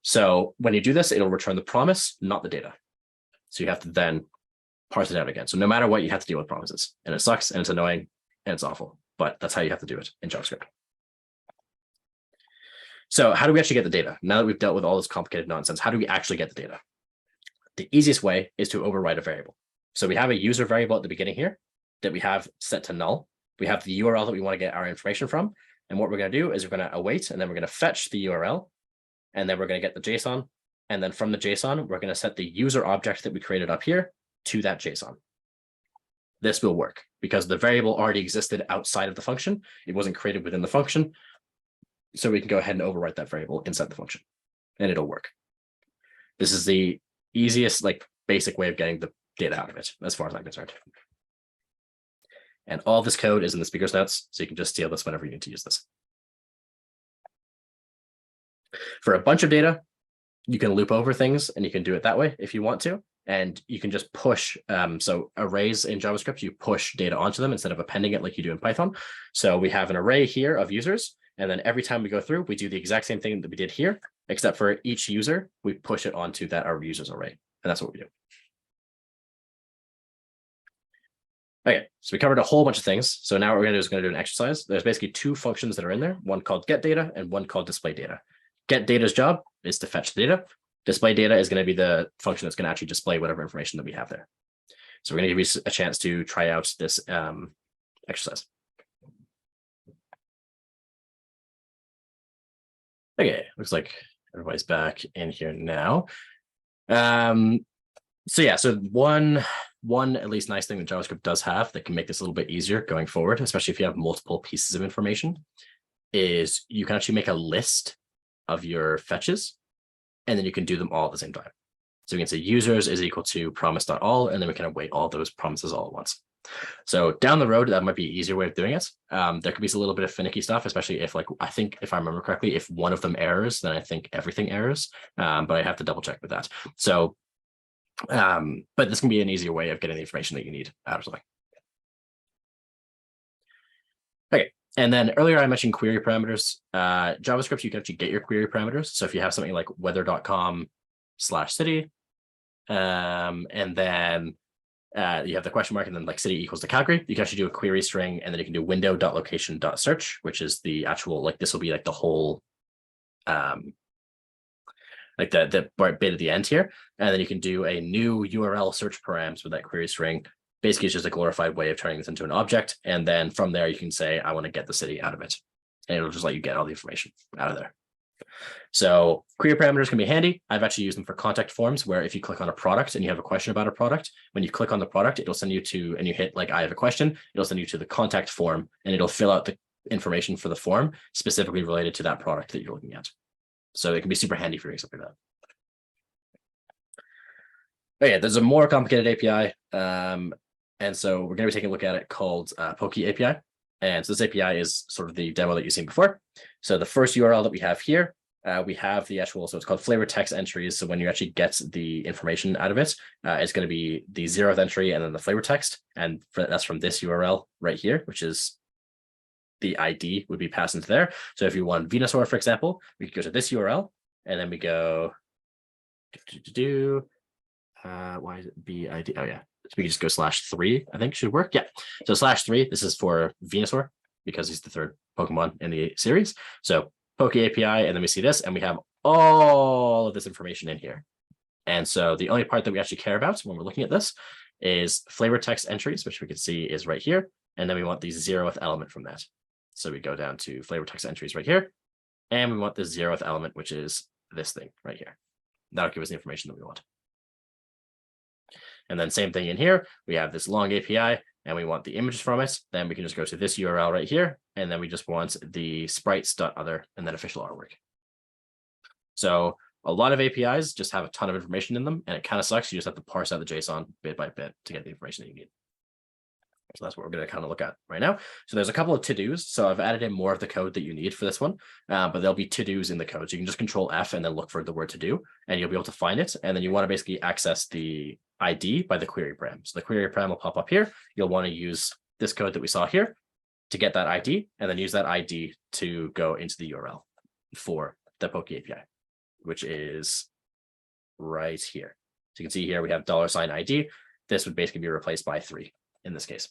So when you do this, it'll return the promise, not the data. So you have to then parse it out again. So no matter what, you have to deal with promises, and it sucks and it's annoying and it's awful, but that's how you have to do it in JavaScript. So how do we actually get the data? Now that we've dealt with all this complicated nonsense, how do we actually get the data? The easiest way is to override a variable. So we have a user variable at the beginning here that we have set to null. We have the URL that we want to get our information from. And what we're going to do is we're going to await, and then we're going to fetch the URL, and then we're going to get the JSON. And then from the JSON, we're going to set the user object that we created up here to that JSON. This will work because the variable already existed outside of the function. It wasn't created within the function. So we can go ahead and overwrite that variable inside the function, and it'll work. This is the easiest, like basic way of getting the data out of it, as far as I'm concerned. And all this code is in the speaker's notes, so you can just steal this whenever you need to use this. For a bunch of data, you can loop over things, and you can do it that way if you want to. And you can just push, so arrays in JavaScript, you push data onto them instead of appending it like you do in Python. So we have an array here of users, and then every time we go through, we do the exact same thing that we did here, except for each user, we push it onto that our users array, and that's what we do. Okay, so we covered a whole bunch of things. So now what we're going to do is going to do an exercise. There's basically two functions that are in there, one called get data and one called display data. Get data's job is to fetch the data. Display data is going to be the function that's going to actually display whatever information that we have there. So we're going to give you a chance to try out this exercise. Okay, looks like everybody's back in here now. So yeah, so one at least nice thing that JavaScript does have that can make this a little bit easier going forward, especially if you have multiple pieces of information, is you can actually make a list of your fetches, and then you can do them all at the same time. So we can say users is equal to promise.all, and then we can await all those promises all at once. So down the road, that might be an easier way of doing it. There could be a little bit of finicky stuff, especially if, like, I think if I remember correctly, if one of them errors, then I think everything errors. But I have to double check with that. So, but this can be an easier way of getting the information that you need out of something. Okay. And then earlier I mentioned query parameters. JavaScript, you can actually get your query parameters. So if you have something like weather.com/city, and then you have the question mark and then like city equals to Calgary, you can actually do a query string, and then you can do window.location.search, which is the actual, like, this will be like the whole, like the bit at the end here. And then you can do a new URL search params with that query string. Basically, it's just a glorified way of turning this into an object. And then from there, you can say, I want to get the city out of it. And it'll just let you get all the information out of there. So query parameters can be handy. I've actually used them for contact forms, where if you click on a product and you have a question about a product, when you click on the product, it'll send you to, and you hit like, I have a question, it'll send you to the contact form, and it'll fill out the information for the form specifically related to that product that you're looking at. So it can be super handy for doing something like that. But yeah, there's a more complicated API. And so we're going to be taking a look at it called Pokey API. And so this API is sort of the demo that you've seen before. So the first URL that we have here, we have the actual, so it's called flavor text entries. So when you actually get the information out of it, it's going to be the 0th entry and then the flavor text. And that's from this URL right here, which is the ID would be passed into there. So if you want Venusaur, for example, we could go to this URL, and then we go, why is it BID? Oh yeah. So we can just go /3, I think should work. Yeah. So /3, this is for Venusaur because he's the 3rd Pokemon in the series. So Poke API, and then we see this, and we have all of this information in here. And so the only part that we actually care about when we're looking at this is flavor text entries, which we can see is right here. And then we want the 0th element from that. So we go down to flavor text entries right here, and we want the 0th element, which is this thing right here. That'll give us the information that we want. And then same thing in here, we have this long API, and we want the images from it. Then we can just go to this URL right here, and then we just want the sprites.other and then official artwork. So a lot of APIs just have a ton of information in them, and it kind of sucks. You just have to parse out the JSON bit by bit to get the information that you need. So that's what we're going to kind of look at right now. So there's a couple of to-dos. So I've added in more of the code that you need for this one, but there'll be to-dos in the code. So you can just Control F and then look for the word to do, and you'll be able to find it. And then you want to basically access the ID by the query param. So the query param will pop up here. You'll want to use this code that we saw here to get that ID, and then use that ID to go into the URL for the Poke API, which is right here. So you can see here we have $ID. This would basically be replaced by 3 in this case.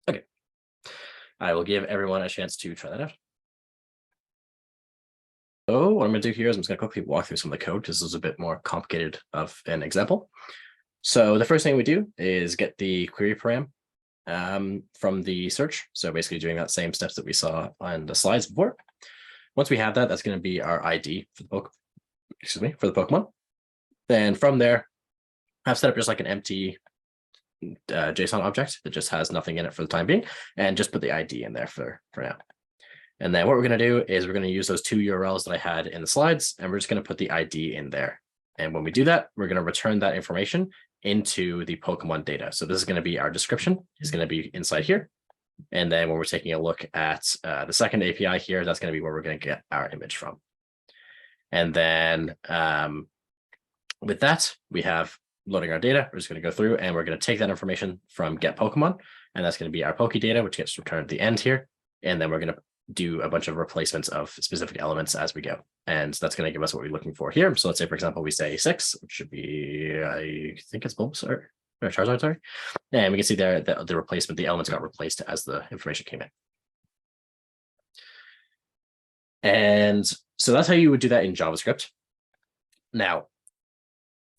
Okay, I will give everyone a chance to try that out. So what I'm going to do here is I'm just going to quickly walk through some of the code, because this is a bit more complicated of an example. So the first thing we do is get the query param from the search. So basically doing that same steps that we saw on the slides before. Once we have that, that's going to be our ID for the Pokemon. Then from there, I've set up just like an empty JSON object that just has nothing in it for the time being, and just put the ID in there for now. And then what we're going to do is we're going to use those 2 URLs that I had in the slides, and we're just going to put the ID in there. And when we do that, we're going to return that information into the Pokemon data. So this is going to be our description, is going to be inside here. And then when we're taking a look at the second API here, that's going to be where we're going to get our image from. And then with that, we have loading our data. We're just going to go through, and we're going to take that information from get Pokemon, and that's going to be our Poke data, which gets returned at the end here. And then we're going to do a bunch of replacements of specific elements as we go. And that's going to give us what we're looking for here. So let's say, for example, we say 6, which should be, I think it's Bulbasaur. or Charizard, sorry. And we can see there that the replacement, the elements got replaced as the information came in. And so that's how you would do that in JavaScript. Now,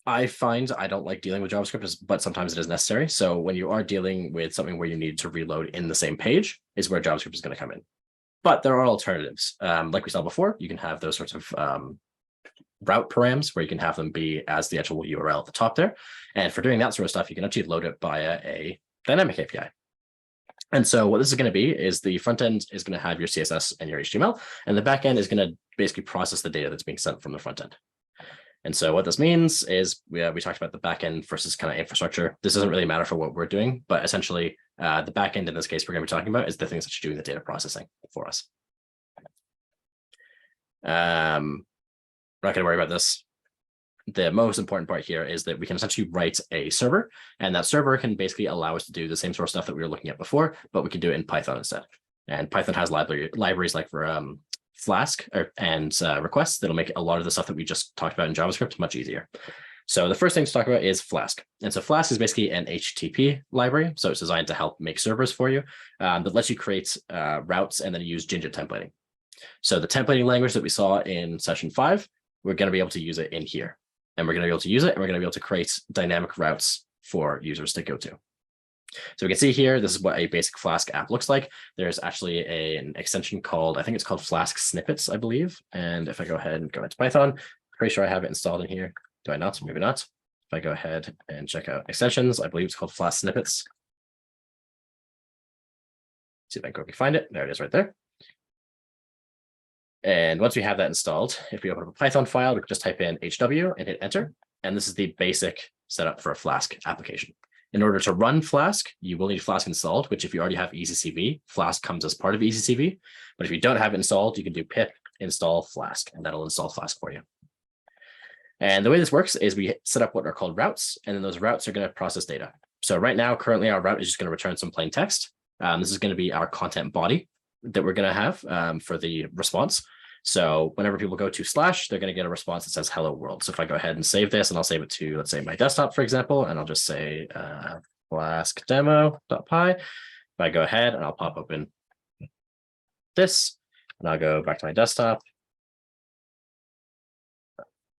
I find I don't like dealing with JavaScript, but sometimes it is necessary. So when you are dealing with something where you need to reload in the same page is where JavaScript is going to come in. But there are alternatives. Like we saw before, you can have those sorts of route params where you can have them be as the actual URL at the top there. And for doing that sort of stuff, you can actually load it via a dynamic API. And so what this is going to be is the front end is going to have your CSS and your HTML, and the back end is going to basically process the data that's being sent from the front end. And so what this means is we talked about the back end versus kind of infrastructure. This doesn't really matter for what we're doing, but essentially the back end in this case we're going to be talking about is the things that are doing the data processing for us. I'm not going to worry about this. The most important part here is that we can essentially write a server, and that server can basically allow us to do the same sort of stuff that we were looking at before, but we can do it in Python instead. And Python has libraries like for Flask and requests that'll make a lot of the stuff that we just talked about in JavaScript much easier. So the first thing to talk about is Flask. And so Flask is basically an HTTP library. So it's designed to help make servers for you that lets you create routes and then use Jinja templating. So the templating language that we saw in session 5, we're going to be able to use it in here. And we're going to be able to use it, and we're going to be able to create dynamic routes for users to go to. So we can see here, this is what a basic Flask app looks like. There's actually an extension called, I think it's called Flask Snippets, I believe. And if I go ahead and go into Python, I'm pretty sure I have it installed in here. Do I not? Maybe not. If I go ahead and check out extensions, I believe it's called Flask Snippets. See if I can quickly find it. There it is right there. And once we have that installed, if we open up a Python file, we can just type in HW and hit enter. And this is the basic setup for a Flask application. In order to run Flask, you will need Flask installed, which if you already have EasyCV, Flask comes as part of EasyCV. But if you don't have it installed, you can do pip install Flask, and that'll install Flask for you. And the way this works is we set up what are called routes, and then those routes are going to process data. So right now, currently our route is just going to return some plain text. This is going to be our content body that we're going to have for the response. So whenever people go to / they're going to get a response that says hello world. So if I go ahead and save this, and I'll save it to, let's say, my desktop, for example, and I'll just say Flask demo.py. If I go ahead and I'll pop open this, and I'll go back to my desktop.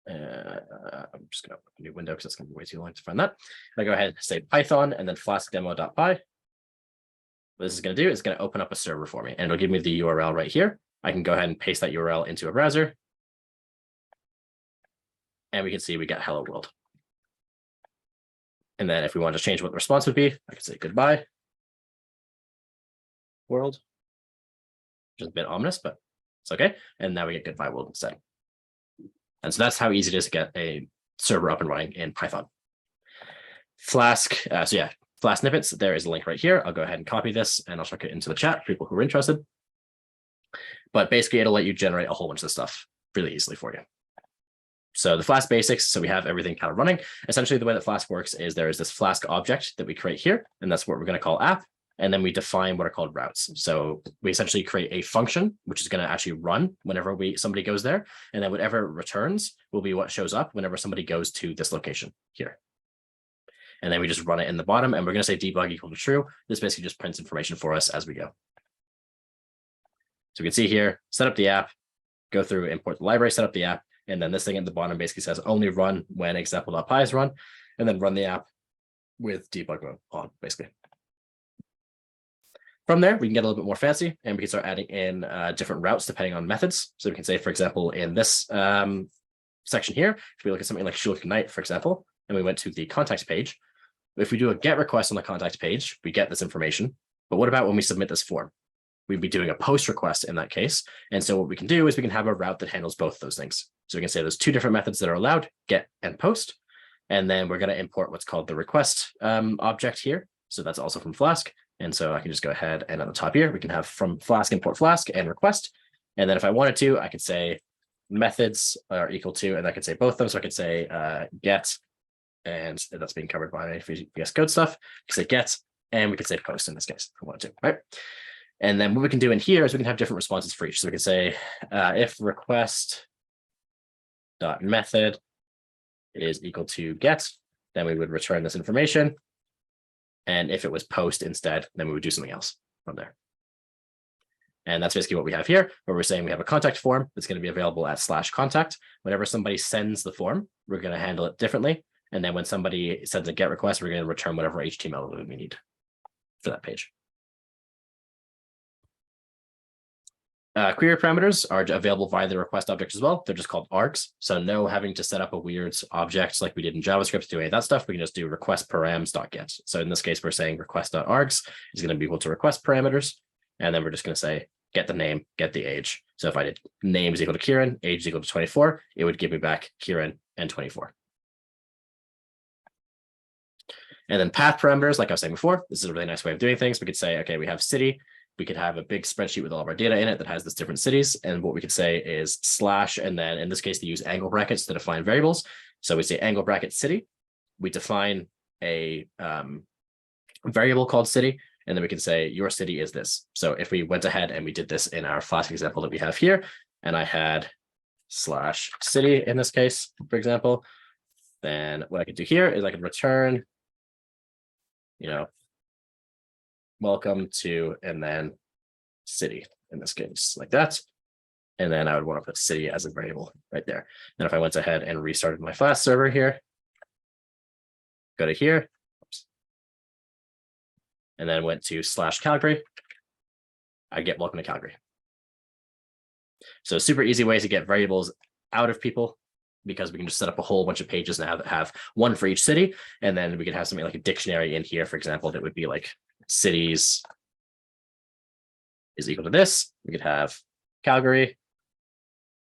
I'm just going to open a new window because it's going to be way too long to find that. I go ahead and say Python and then Flask demo.py. What this is going to do is going to open up a server for me, and it'll give me the URL right here. I can go ahead and paste that URL into a browser, and we can see we get hello world. And then if we want to change what the response would be, I can say goodbye world, which is a bit ominous, but it's okay. And now we get goodbye world instead. And so that's how easy it is to get a server up and running in Python. Flask, so yeah, Flask snippets, there is a link right here. I'll go ahead and copy this, and I'll chuck it into the chat for people who are interested. But basically, it'll let you generate a whole bunch of stuff really easily for you. So the Flask basics, so we have everything kind of running. Essentially, the way that Flask works is there is this Flask object that we create here, and that's what we're going to call app. And then we define what are called routes. So we essentially create a function, which is going to actually run whenever somebody goes there. And then whatever it returns will be what shows up whenever somebody goes to this location here. And then we just run it in the bottom, and we're going to say debug equal to true. This basically just prints information for us as we go. So we can see here, set up the app, go through, import the library, set up the app, and then this thing at the bottom basically says only run when example.py is run, and then run the app with debug mode on, basically. From there, we can get a little bit more fancy, and we can start adding in different routes depending on methods. So we can say, for example, in this section here, if we look at something like Shulk Ignite, for example, and we went to the context page, if we do a GET request on the contact page, we get this information. But what about when we submit this form? We'd be doing a post request in that case. And so what we can do is we can have a route that handles both of those things. So we can say there's two different methods that are allowed, GET and POST. And then we're going to import what's called the request object here. So that's also from Flask. And so I can just go ahead and at the top here, we can have from Flask import Flask and request. And then if I wanted to, I could say methods are equal to, and I could say both of them. So I could say GET, and that's being covered by VS Code stuff. We could say GET, and we could say POST in this case if we wanted to, right? And then what we can do in here is we can have different responses for each. So we can say if request dot method is equal to GET, then we would return this information. And if it was post instead, then we would do something else from there. And that's basically what we have here, where we're saying we have a contact form that's going to be available at /contact. Whenever somebody sends the form, we're going to handle it differently. And then when somebody sends a GET request, we're going to return whatever HTML we need for that page. Query parameters are available via the request object as well. They're just called args. So no having to set up a weird object like we did in JavaScript to do any of that stuff. We can just do request params.get. So in this case, we're saying request.args is going to be able to request parameters. And then we're just going to say, get the name, get the age. So if I did name is equal to Kieran, age is equal to 24, it would give me back Kieran and 24. And then path parameters, like I was saying before, this is a really nice way of doing things. We could say, okay, we have city. We could have a big spreadsheet with all of our data in it that has this different cities. And what we could say is slash, and then in this case, they use angle brackets to define variables. So we say angle bracket city. We define a variable called city, and then we can say your city is this. So if we went ahead and we did this in our Flask example that we have here, and I had slash city in this case, for example, then what I could do here is I could return, welcome to, and then city in this case, like that. And then I would want to put city as a variable right there. And if I went ahead and restarted my Flask server here, go to here, and then went to /Calgary, I get welcome to Calgary. So super easy way to get variables out of people, because we can just set up a whole bunch of pages now that have one for each city. And then we could have something like a dictionary in here, for example, that would be like cities is equal to this. We could have Calgary.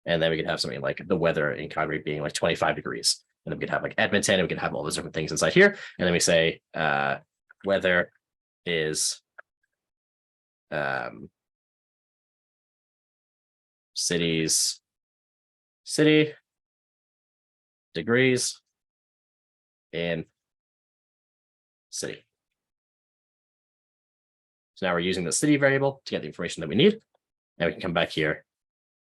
And then we could have something like the weather in Calgary being like 25 degrees. And then we could have like Edmonton, and we could have all those different things inside here. And then we say weather is cities, city, degrees, and city. So now we're using the city variable to get the information that we need. And we can come back here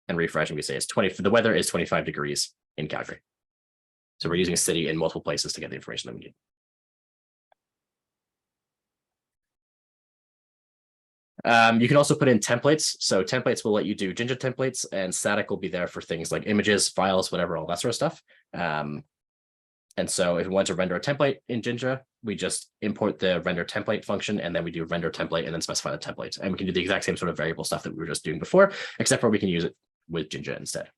and refresh, and we say it's 20, the weather is 25 degrees in Calgary. So we're using city in multiple places to get the information that we need. You can also put in templates. So templates will let you do Jinja templates, and static will be there for things like images, files, whatever, all that sort of stuff. And so if we want to render a template in Jinja, we just import the render template function, and then we do render template and then specify the template. And we can do the exact same sort of variable stuff that we were just doing before, except for we can use it with Jinja instead.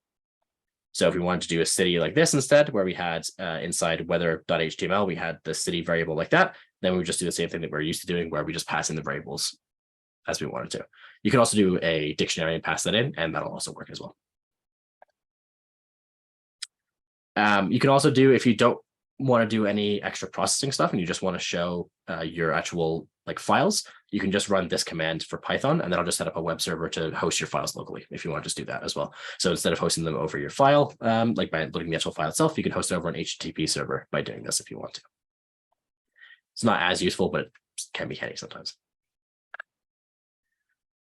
So if we wanted to do a city like this instead, where we had inside weather.html, we had the city variable like that, then we would just do the same thing that we're used to doing, where we just pass in the variables as we wanted to. You can also do a dictionary and pass that in, and that'll also work as well. You can also do, if you don't want to do any extra processing stuff and you just want to show your actual like files, you can just run this command for Python, and then I'll just set up a web server to host your files locally if you want to just do that as well. So instead of hosting them over your file, like by loading the actual file itself, you can host it over an HTTP server by doing this if you want to. It's not as useful, but it can be handy sometimes.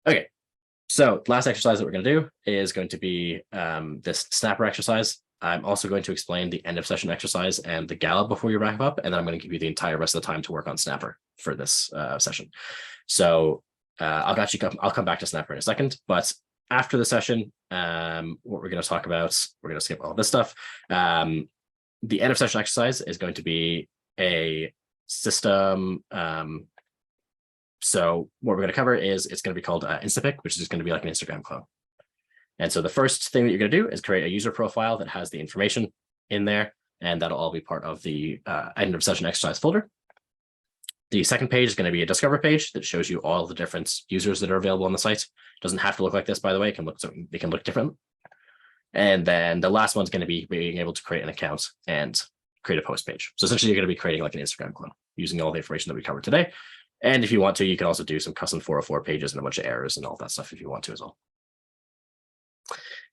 Okay, so last exercise that we're going to do is going to be this snapper exercise. I'm also going to explain the end of session exercise and the Gala before you wrap up, and then I'm going to give you the entire rest of the time to work on Snapper for this session. So I'll come back to Snapper in a second, but after the session, what we're going to talk about, we're going to skip all this stuff. The end of session exercise is going to be a system. So what we're going to cover is it's going to be called Instapic, which is going to be like an Instagram clone. And so the first thing that you're going to do is create a user profile that has the information in there, and that'll all be part of the end of session exercise folder. The second page is going to be a discover page that shows you all the different users that are available on the site. It doesn't have to look like this, by the way. It can look different. And then the last one's going to be being able to create an account and create a post page. So essentially, you're going to be creating like an Instagram clone using all the information that we covered today. And if you want to, you can also do some custom 404 pages and a bunch of errors and all that stuff if you want to as well.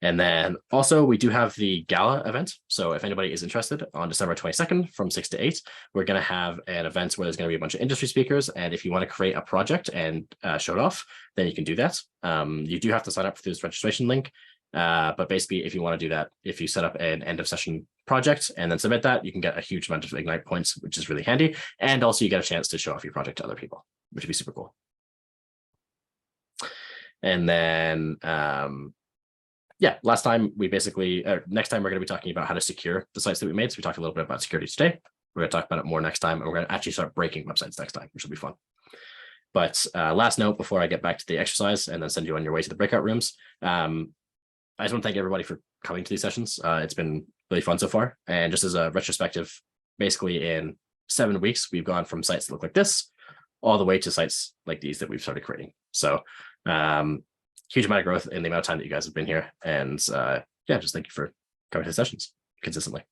And then also we do have the Gala event. So if anybody is interested, on December 22nd from 6 to 8, we're going to have an event where there's going to be a bunch of industry speakers. And if you want to create a project and show it off, then you can do that. You do have to sign up through this registration link. But basically, if you want to do that, if you set up an end of session project and then submit that, you can get a huge amount of Ignite points, which is really handy. And also you get a chance to show off your project to other people, which would be super cool. And then, yeah, last time we basically, next time we're going to be talking about how to secure the sites that we made. So we talked a little bit about security today. We're going to talk about it more next time, and we're going to actually start breaking websites next time, which will be fun. But last note before I get back to the exercise and then send you on your way to the breakout rooms. I just want to thank everybody for coming to these sessions. It's been really fun so far. And just as a retrospective, basically in 7 weeks, we've gone from sites that look like this all the way to sites like these that we've started creating. So huge amount of growth in the amount of time that you guys have been here. And yeah, just thank you for coming to the sessions consistently.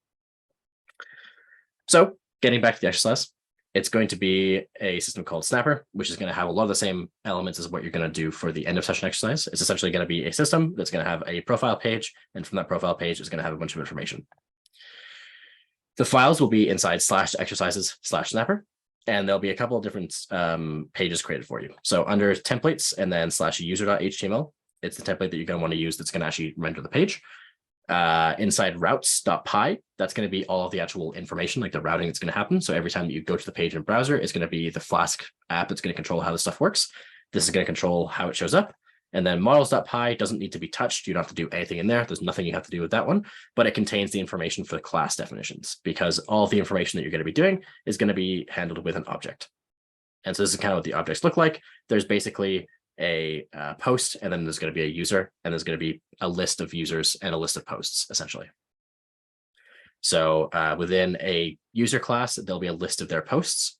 So getting back to the exercise, it's going to be a system called Snapper, which is going to have a lot of the same elements as what you're going to do for the end of session exercise. It's essentially going to be a system that's going to have a profile page, and from that profile page is going to have a bunch of information. The files will be inside /exercises/snapper, and there'll be a couple of different pages created for you. So under templates and then /user.html, it's the template that you're going to want to use that's going to actually render the page. Inside routes.py, that's going to be all of the actual information, like the routing that's going to happen. So every time that you go to the page in a browser, it's going to be the Flask app that's going to control how this stuff works. This is going to control how it shows up. And then models.py doesn't need to be touched. You don't have to do anything in there. There's nothing you have to do with that one, but it contains the information for the class definitions, because all of the information that you're going to be doing is going to be handled with an object. And so this is kind of what the objects look like. There's basically a post, and then there's going to be a user, and there's going to be a list of users and a list of posts, essentially. So within a user class, there'll be a list of their posts,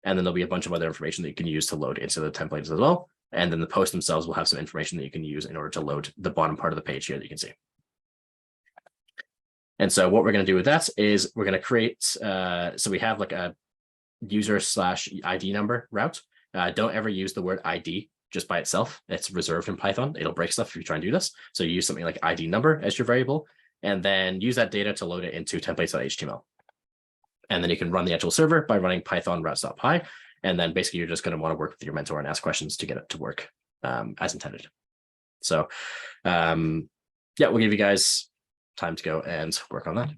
and then there'll be a bunch of other information that you can use to load into the templates as well. And then the posts themselves will have some information that you can use in order to load the bottom part of the page here that you can see. And so what we're going to do with that is we're going to create, so we have like a user/ID number route. Don't ever use the word ID just by itself. It's reserved in Python. It'll break stuff if you try and do this. So you use something like ID number as your variable, and then use that data to load it into templates.html. And then you can run the actual server by running python routes.py. And then basically you're just going to want to work with your mentor and ask questions to get it to work as intended. So yeah, we'll give you guys time to go and work on that.